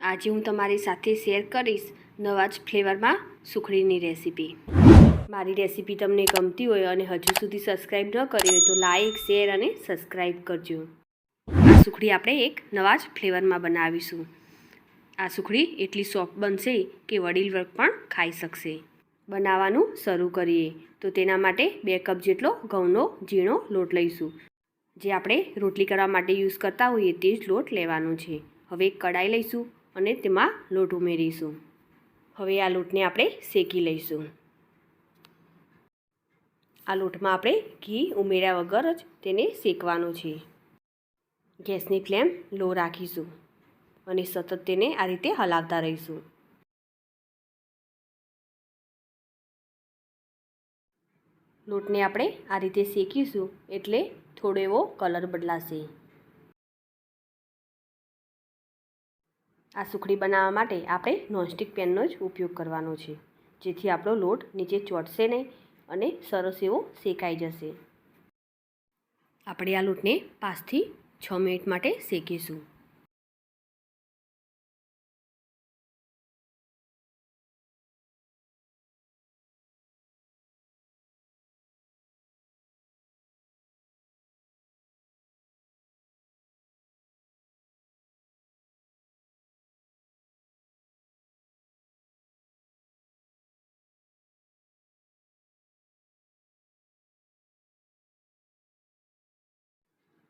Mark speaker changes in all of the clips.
Speaker 1: આજે હું તમારી સાથે શેર કરીશ નવા જ ફ્લેવરમાં સુખડીની રેસીપી। મારી રેસીપી તમને ગમતી હોય અને હજુ સુધી સબસ્ક્રાઈબ ન કરી હોય તો લાઈક, શેર અને સબસ્ક્રાઈબ કરજો। આ સુખડી આપણે એક નવા જ ફ્લેવરમાં બનાવીશું। આ સુખડી એટલી સોફ્ટ બનશે કે વડીલ વર્ગ પણ ખાઈ શકશે। બનાવવાનું શરૂ કરીએ તો તેના માટે 2 કપ જેટલો ઘઉંનો ઝીણો લોટ લઈશું। જે આપણે રોટલી કરવા માટે યુઝ કરતા હોઈએ તે જ લોટ લેવાનો છે। હવે એક કડાઈ લઈશું અને તેમાં લોટ ઉમેરીશું। હવે આ લોટને આપણે શેકી લઈશું। આ લોટમાં આપણે ઘી ઉમેર્યા વગર જ તેને શેકવાનો છે। ગેસની ફ્લેમ લો રાખીશું અને સતત તેને આ રીતે હલાવતા રહીશું। લોટને આપણે આ રીતે શેકીશું એટલે થોડો એવો કલર બદલાશે। આ સુખડી બનાવવા માટે આપણે નોનસ્ટિક પેનનો જ ઉપયોગ કરવાનો છે, જેથી આપણો લોટ નીચે ચોંટશે નહીં અને સરસ એવો શેકાઈ જશે। આપણે આ લોટને 5 થી 6 મિનિટ માટે શેકીશું।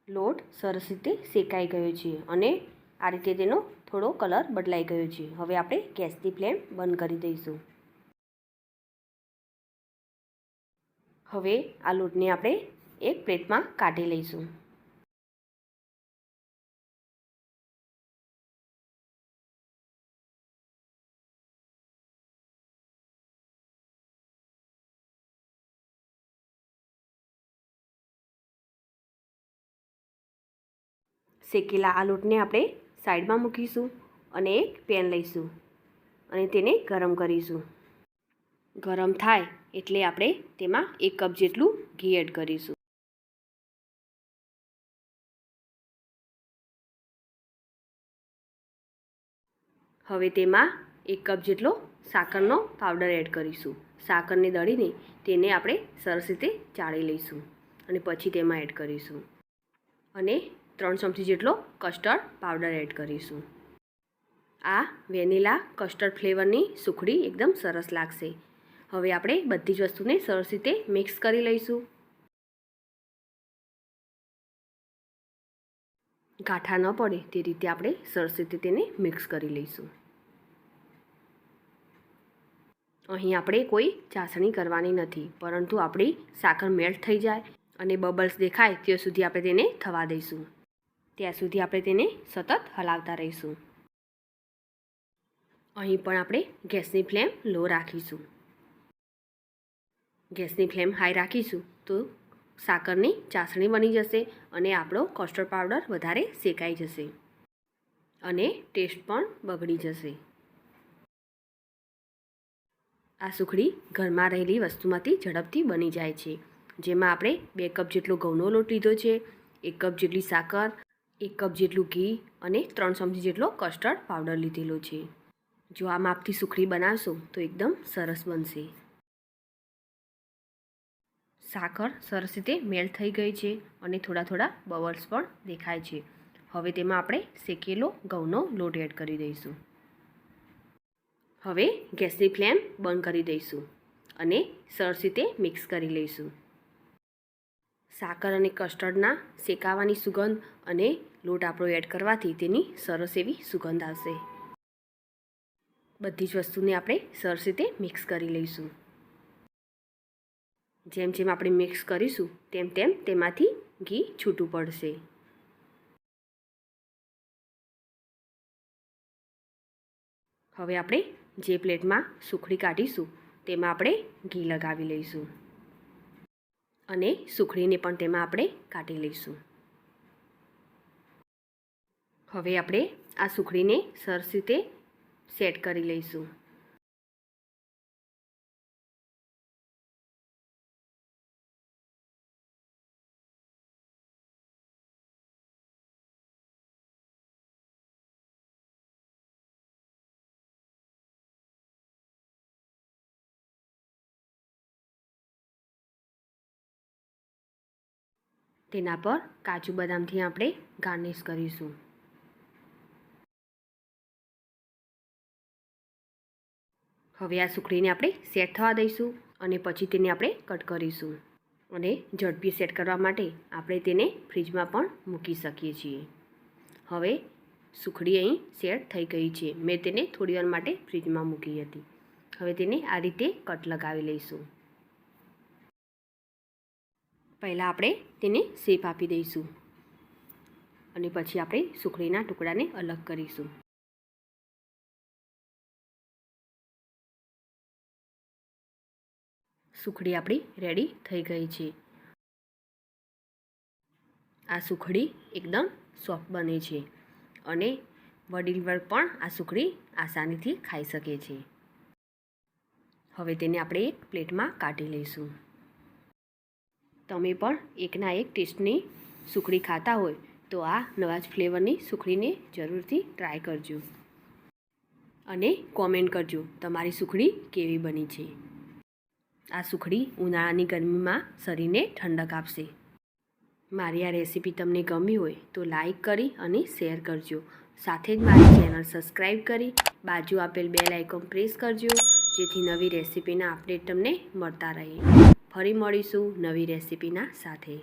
Speaker 1: લોટ સરસ રીતે શેકાઈ ગયો છે અને આ રીતે તેનો થોડો કલર બદલાઈ ગયો છે। હવે આપણે ગેસની ફ્લેમ બંધ કરી દઈશું। હવે આ લોટને આપણે એક પ્લેટમાં કાઢી લઈશું। શેકેલા આ લોટને આપણે સાઈડમાં મૂકીશું અને એક પેન લઈશું અને તેને ગરમ કરીશું। ગરમ થાય એટલે આપણે તેમાં 1 કપ જેટલું ઘી એડ કરીશું। હવે તેમાં 1 કપ જેટલો સાકરનો પાવડર એડ કરીશું। સાકરને દળીને તેને આપણે સરસ રીતે ચાળી લઈશું અને પછી તેમાં એડ કરીશું અને 3 ચમચી જેટલો કસ્ટર્ડ પાવડર એડ કરીશું। આ વેનીલા કસ્ટર્ડ ફ્લેવરની સુખડી એકદમ સરસ લાગશે। હવે આપણે બધી જ વસ્તુને સરસ રીતે મિક્સ કરી લઈશું। ગાંઠા ન પડે તે રીતે આપણે સરસ રીતે તેને મિક્સ કરી લઈશું। અહીં આપણે કોઈ ચાસણી કરવાની નથી, પરંતુ આપણી સાકર મેલ્ટ થઈ જાય અને બબલ્સ દેખાય ત્યાં સુધી આપણે તેને થવા દઈશું। ત્યાં સુધી આપણે તેને સતત હલાવતા રહીશું। અહીં પણ આપણે ગેસની ફ્લેમ લો રાખીશું। ગેસની ફ્લેમ હાઈ રાખીશું તો સાકરની ચાસણી બની જશે અને આપણો કસ્ટર્ડ પાવડર વધારે શેકાઈ જશે અને ટેસ્ટ પણ બગડી જશે। આ સુખડી ઘરમાં રહેલી વસ્તુમાંથી ઝડપથી બની જાય છે। જેમાં આપણે 2 કપ જેટલો ઘઉંનો લોટ લીધો છે, 1 કપ જેટલી સાકર, 1 કપ જેટલું ઘી અને 3 ચમચી જેટલો કસ્ટર્ડ પાવડર લીધેલો છે। જો આ માપથી સુખડી બનાવશો તો એકદમ સરસ બનશે। સાકર સરસ રીતે મેલ્ટ થઈ ગઈ છે અને થોડા થોડા બબલ્સ પણ દેખાય છે। હવે તેમાં આપણે શેકેલો ઘઉંનો લોટ એડ કરી દઈશું। હવે ગેસની ફ્લેમ બંધ કરી દઈશું અને સરસ રીતે મિક્સ કરી લઈશું। સાકર અને કસ્ટર્ડના શેકાવાની સુગંધ અને લોટ આપણો એડ કરવાથી તેની સરસ એવી સુગંધ આવશે। બધી જ વસ્તુને આપણે સરસ રીતે મિક્સ કરી લઈશું। જેમ જેમ આપણે મિક્સ કરીશું તેમ તેમ તેમાંથી ઘી છૂટું પડશે। હવે આપણે જે પ્લેટમાં સુખડી કાઢીશું તેમાં આપણે ઘી લગાવી લઈશું અને સુખડીને પણ તેમાં આપણે કાઢી લઈશું। હવે આપણે આ સુખડીને સરસ રીતે સેટ કરી લઈશું। તેના પર કાજુ બદામથી આપણે ગાર્નિશ કરીશું. હવે આ સુખડીને આપણે સેટ થવા દઈશું અને પછી તેને આપણે કટ કરીશું. અને ઝડપી સેટ કરવા માટે આપણે તેને ફ્રીજમાં પણ મૂકી શકીએ છીએ. હવે સુખડી અહીં સેટ થઈ ગઈ છે. મેં તેને થોડી વાર માટે ફ્રીજમાં મૂકી હતી. હવે તેને આ રીતે કટ લગાવી લઈશું. પહેલાં આપણે તેને શેપ આપી દઈશું અને પછી આપણે સુખડીના ટુકડાને અલગ કરીશું. સુખડી આપણી રેડી થઈ ગઈ છે. આ સુખડી એકદમ સોફ્ટ બને છે અને વડીલ વર્ગ પણ આ સુખડી આસાનીથી ખાઈ શકે છે. હવે તેને આપણે એક પ્લેટમાં કાઢી લઈશું. તમે પણ એકના એક ટેસ્ટની સુખડી ખાતા હોય તો આ નવા જ ફ્લેવરની સુખડીને જરૂરથી ટ્રાય કરજો અને કોમેન્ટ કરજો તમારી સુખડી કેવી બની છે. આ સુખડી ઉનાળાની ગરમીમાં શરીરને ઠંડક આપશે. મારી આ રેસીપી તમને ગમી હોય તો લાઈક કરી અને શેર કરજો. સાથે જ મારી ચેનલ સબસ્ક્રાઈબ કરી બાજુ આપેલ બેલ આઇકોન પ્રેસ કરજો જેથી નવી રેસીપીના અપડેટ તમને મળતા રહે. ફરી મળીશું નવી રેસીપીના સાથે.